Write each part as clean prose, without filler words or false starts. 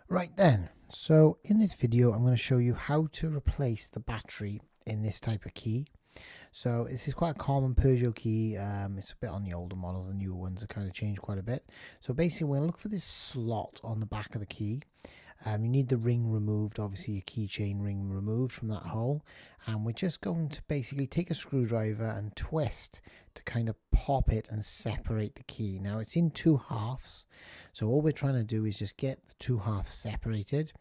Right then, so in this video I'm going to show you how to replace the battery in this type of key. So this is quite a common Peugeot key. It's a bit on the older models, the newer ones have kind of changed quite a bit. So basically we're going to look for this slot on the back of the key. You need the ring removed, obviously your keychain ring removed from that hole, and we're just going to basically take a screwdriver and twist to kind of pop it and separate the key. Now it's in two halves, so all we're trying to do is just get the two halves separated.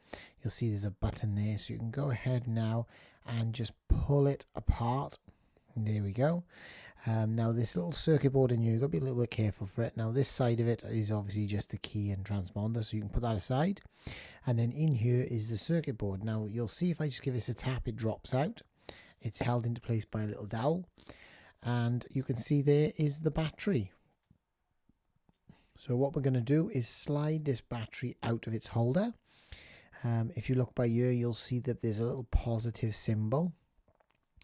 You'll see there's a button there, so you can go ahead now and just pull it apart. There we go. Now this little circuit board in here, you've got to be a little bit careful for it. Now this side of it is obviously just the key and transponder, so you can put that aside. And then in here is the circuit board. Now you'll see if I just give this a tap, it drops out. It's held into place by a little dowel. And you can see there is the battery. So what we're going to do is slide this battery out of its holder. If you look by here, you'll see that there's a little positive symbol,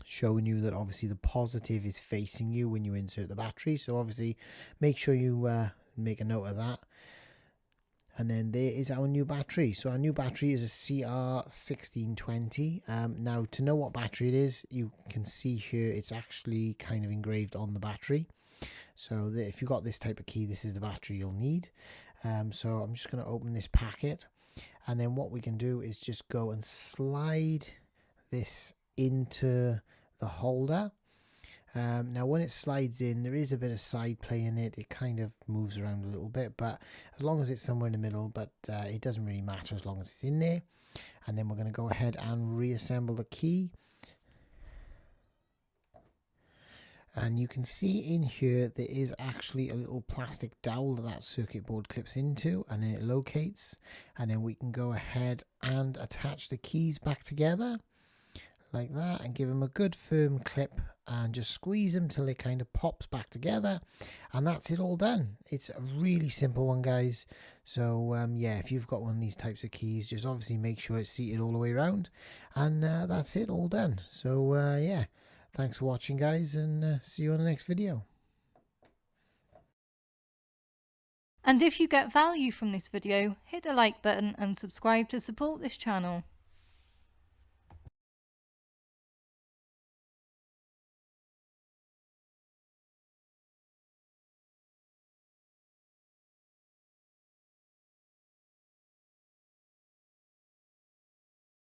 showing you that obviously the positive is facing you when you insert the battery. So obviously make sure you make a note of that. And then there is our new battery. So our new battery is a CR1620. Now to know what battery it is, you can see here it's actually kind of engraved on the battery. So if you've got this type of key, this is the battery you'll need. So I'm just going to open this packet, and then what we can do is just go and slide this into the holder. Now when it slides in, there is a bit of side play in it. It kind of moves around a little bit, but as long as it's somewhere in the middle, but it doesn't really matter as long as it's in there. And then we're going to go ahead and reassemble the key. And you can see in here there is actually a little plastic dowel that circuit board clips into, and then it locates, and then we can go ahead and attach the keys back together like that and give them a good firm clip and just squeeze them till it kind of pops back together, and that's it all done. It's a really simple one, guys. So yeah, if you've got one of these types of keys, just obviously make sure it's seated all the way around, and that's it all done. So yeah, thanks for watching, guys, and see you on the next video. And if you get value from this video, hit the like button and subscribe to support this channel.